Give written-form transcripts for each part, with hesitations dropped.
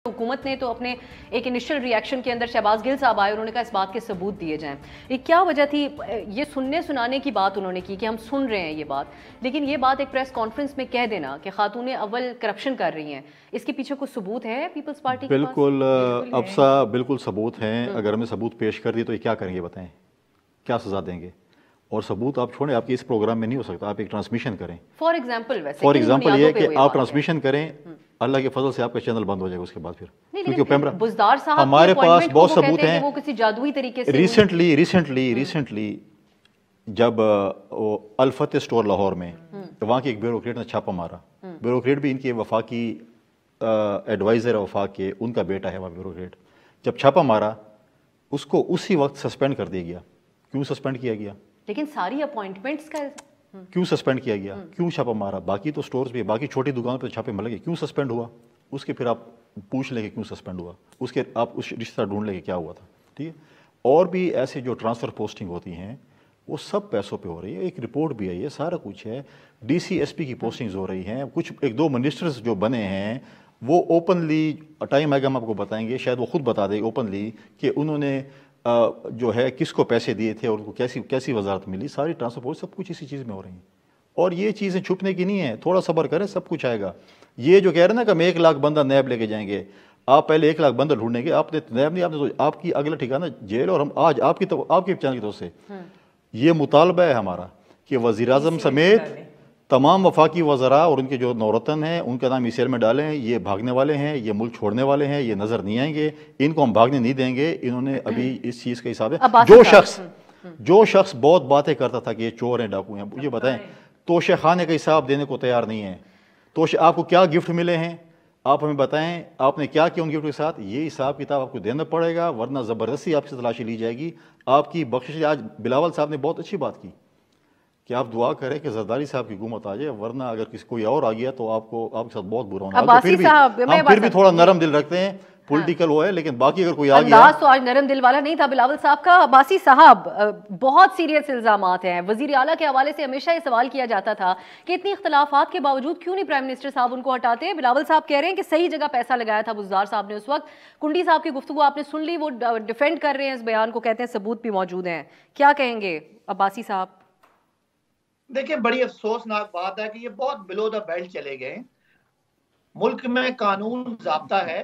हुकूमत ने तो अपने एक इनिशियल रिएक्शन के अंदर शहबाज गिल साहब आए, उन्होंने कहा इस बात के सबूत दिए जाएं। ये क्या वजह थी? ये सुनने सुनाने की बात उन्होंने की कि हम सुन रहे हैं ये बात, लेकिन ये बात एक प्रेस कॉन्फ्रेंस में कह देना कि खातून अव्वल करप्शन कर रही हैं, इसके पीछे कुछ सबूत है पीपल्स पार्टी के पास? बिल्कुल अफसा, बिल्कुल सबूत हैं। अगर हमें सबूत पेश कर दिए तो ये क्या करेंगे बताएं, क्या सजा देंगे? और सबूत आप छोड़ें, आपके इस प्रोग्राम में नहीं हो सकता। आप एक ट्रांसमिशन करें, फॉर एग्जाम्पल ये कि आप ट्रांसमिशन करें, अल्लाह के फजल से आपका चैनल बंद हो जाएगा उसके बाद फिर, क्योंकि कैमरा बुज़दार साहब हमारे पास बहुत सबूत हैं। वो किसी जादुई तरीके से रिसेंटली जब अल-फतेह स्टोर लाहौर में, तो वहाँ के एक ब्यूरोक्रेट ने छापा मारा। ब्यूरोक्रेट भी इनके वफाकी एडवाइज़र वफाक के, उनका बेटा है वह ब्यूरोक्रेट। जब छापा मारा उसको उसी वक्त सस्पेंड कर दिया गया। क्यों सस्पेंड किया गया? लेकिन सारी अपॉइंटमेंट्स का क्यों सस्पेंड किया गया? क्यों छापा मारा? बाकी तो स्टोर्स पे, बाकी छोटी दुकानों पे छापे लगे, क्यों सस्पेंड हुआ? उसके फिर आप पूछ लेंगे क्यों सस्पेंड हुआ, उसके आप उस रिश्ता ढूंढ लेंगे क्या हुआ था। ठीक है, और भी ऐसे जो ट्रांसफ़र पोस्टिंग होती हैं वो सब पैसों पे हो रही है। एक रिपोर्ट भी आई है, सारा कुछ है। DC SP की पोस्टिंग्स हो रही हैं। कुछ एक दो मिनिस्टर्स जो बने हैं वो ओपनली, टाइम आएगा हम आपको बताएंगे, शायद वो खुद बता दें ओपनली कि उन्होंने जो है किसको पैसे दिए थे और उनको कैसी कैसी वजारत मिली। सारी ट्रांसपोर्ट सब कुछ इसी चीज़ में हो रही हैं और ये चीज़ें छुपने की नहीं है। थोड़ा सब्र करें, सब कुछ आएगा। ये जो कह रहे हैं ना कि हम 1 लाख बंदा नैब लेके जाएंगे, आप पहले 1 लाख बंदा ढूंढेंगे। आपने नैब नहीं, आपने तो आपकी अगला ठिकाना जेल। और हम आज आपकी चैनल की तरफ से ये मुतालबा है हमारा कि वज़ीर-ए-आज़म समेत तमाम वफाकी वज़रा और उनके जो नौरतन हैं उनका नाम ECL में डालें। ये भागने वाले हैं, ये मुल्क छोड़ने वाले हैं, ये नज़र नहीं आएंगे, इनको हम भागने नहीं देंगे। इन्होंने अभी इस चीज़ का हिसाब है। जो शख्स बहुत बातें करता था कि ये चोर हैं, डाकू हैं, मुझे बताएं तोशे खाने का हिसाब देने को तैयार नहीं है। तोशे आपको क्या गिफ्ट मिले हैं, आप हमें बताएं, आपने क्या किया उन गिफ्ट के साथ? ये हिसाब किताब आपको देना पड़ेगा, वरना ज़बरदस्ती आपसे तलाशी ली जाएगी। आपकी बख्शिश। आज बिलावल साहब ने बहुत अच्छी बात की कि आप दुआ करें कि जरदारी साहब की हुकूमत आ जाए, वरना अगर किसी कोई और आ गया तो आपके साथ बहुत बुरा होना। हम फिर भी थोड़ा नरम दिल रखते हैं, पॉलिटिकल वो है, लेकिन बाकी अगर कोई आ गया तो आज नरम दिल वाला नहीं था बिलावल साहब का। अब्बासी साहब, बहुत सीरियस इल्जामात हैं। वजीर आला के हवाले से हमेशा ये सवाल किया जाता था कि इतनी इख्तलाफात के बावजूद क्यों नहीं प्राइम मिनिस्टर साहब उनको हटाते। बिलावल साहब कह रहे हैं कि सही जगह पैसा लगाया था बुज़दार साहब ने उस वक्त। कुंडी साहब की गुफ्तगू आपने सुन ली, वो डिफेंड कर रहे हैं इस बयान को, कहते हैं सबूत भी मौजूद हैं। क्या कहेंगे अब्बासी साहब? देखिए, बड़ी अफसोसनाक बात है कि ये बहुत बिलो द बेल्ट चले गए। मुल्क में कानून ज़ाब्ता है।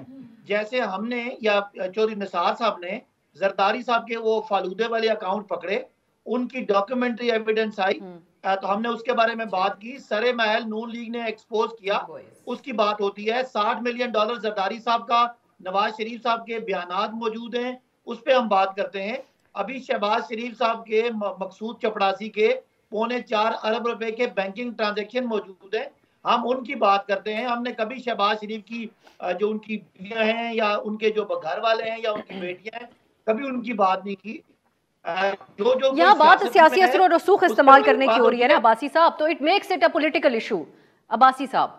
जैसे हमने या चौधरी निसार साहब ने जरदारी साहब के वो फालूदे वाले अकाउंट पकड़े, उनकी डॉक्यूमेंट्री एविडेंस आई, तो हमने उसके बारे में बात की। सरे महल नून लीग ने एक्सपोज किया, उसकी बात होती है। $60 मिलियन जरदारी साहब का, नवाज शरीफ साहब के बयानात मौजूद हैं, उस पर हम बात करते हैं। अभी शहबाज शरीफ साहब के, मकसूद चपड़ासी के 4.25 अरब रुपए के बैंकिंग ट्रांजैक्शन मौजूद है, हम उनकी बात करते हैं। हमने कभी शहबाज शरीफ की जो उनकी बीवियां हैं या उनके जो घर वाले हैं या उनकी बेटियां हैं, कभी उनकी बात नहीं की। जो यहाँ बात सियासी असर और रसूख इस्तेमाल करने की हो रही है ना अब्बासी साहब, तो it makes it a political issue. Abbasi साहब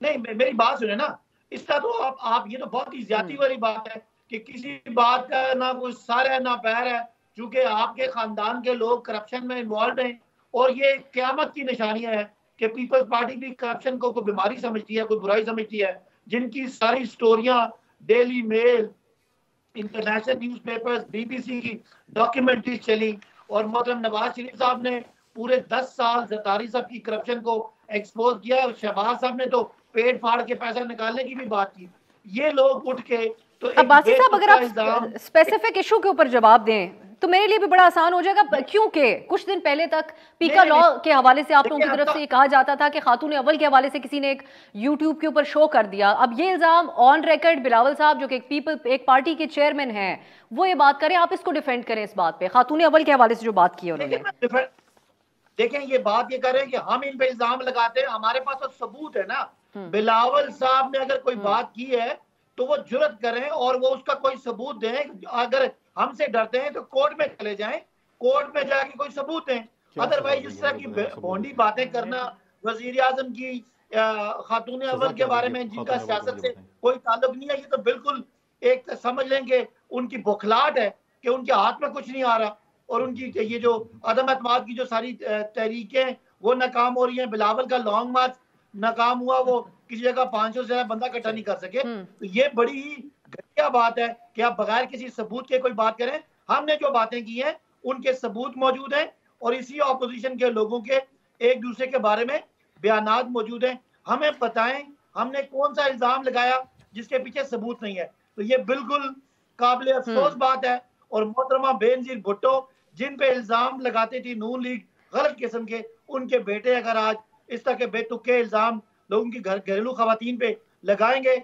नहीं, मेरी बात सुने ना, इसका तो आप ये तो बहुत ही ज्यादा वाली बात है कि किसी बात का ना कोई सर है ना पैर है, चूंकि आपके खानदान के लोग करप्शन में इन्वॉल्व हैं। और ये क़यामत की निशानियां है कि पीपल्स पार्टी भी करप्शन को कोई बीमारी समझती है, कोई बुराई समझती है, जिनकी सारी स्टोरियां Daily Mail, international newspapers, BBC की डॉक्यूमेंट्री चली। और मोहतरम नवाज शरीफ साहब ने पूरे 10 साल जरदारी साहब की करप्शन को एक्सपोज किया। और शहबाज साहब ने तो पेट फाड़ के पैसा निकालने की भी बात की। ये लोग उठ के तो अब्बासी साहब, अगर आप स्पेसिफिक इशू के ऊपर जवाब दें तो मेरे लिए भी बड़ा आसान हो जाएगा, क्योंकि कुछ दिन पहले तक पीका लॉ के हवाले से आप लोगों की तरफ से ये कहा जाता था कि खातून अव्वल के हवाले से किसी ने एक YouTube के ऊपर शो कर दिया। अब ये इल्जाम ऑन रिकॉर्ड बिलावल साहब जो कि एक पार्टी के चेयरमैन हैं वो ये बात करें, आप इसको डिफेंड करें इस बात पे, खातून अव्वल के हवाले से जो बात की उन्होंने। देखें, ये बात ये कर रहे हैं कि हम इन पे इल्जाम लगाते हैं, हमारे पास तो सबूत है ना। बिलावल साहब ने अगर कोई बात की है तो वो जुर्रत करें और वो उसका कोई सबूत दें। अगर हमसे डरते हैं तो कोर्ट में चले जाएं, कोर्ट में जाके कोई सबूत दें। अदरवाइज इस तरह की भोंडी बातें करना, वजीर आजम की खातून अव्वल के बारे में जिनका सियासत से कोई ताल्लुक नहीं है, ये तो बिल्कुल एक समझ लेंगे उनकी बौखलाहट है कि उनके हाथ में कुछ नहीं आ रहा। और उनकी ये जो अदम एतमाद की जो सारी तहरीकें वो नाकाम हो रही हैं। बिलावल का लॉन्ग मार्च नाकाम हुआ, वो किसी जगह 500 से ज्यादा बंदा इकट्ठा नहीं कर सके। तो ये बड़ी ही घटिया बात है कि आप बगैर किसी सबूत के कोई बात करें। हमने जो बातें की हैं उनके सबूत मौजूद हैं और इसी ऑपोजिशन के लोगों के एक दूसरे के बारे में बयानात मौजूद हैं। हमें बताएं हमने कौन सा इल्जाम लगाया जिसके पीछे सबूत नहीं है। तो ये बिल्कुल काबिल अफसोस बात है। और मोहतरमा बेनजीर भुट्टो जिन पे इल्जाम लगाती थी नून लीग गलत किस्म के, उनके बेटे अगर आज इस तरह के बेतुके इल्जाम लोगों की घरेलू खवातीन पे लगाएंगे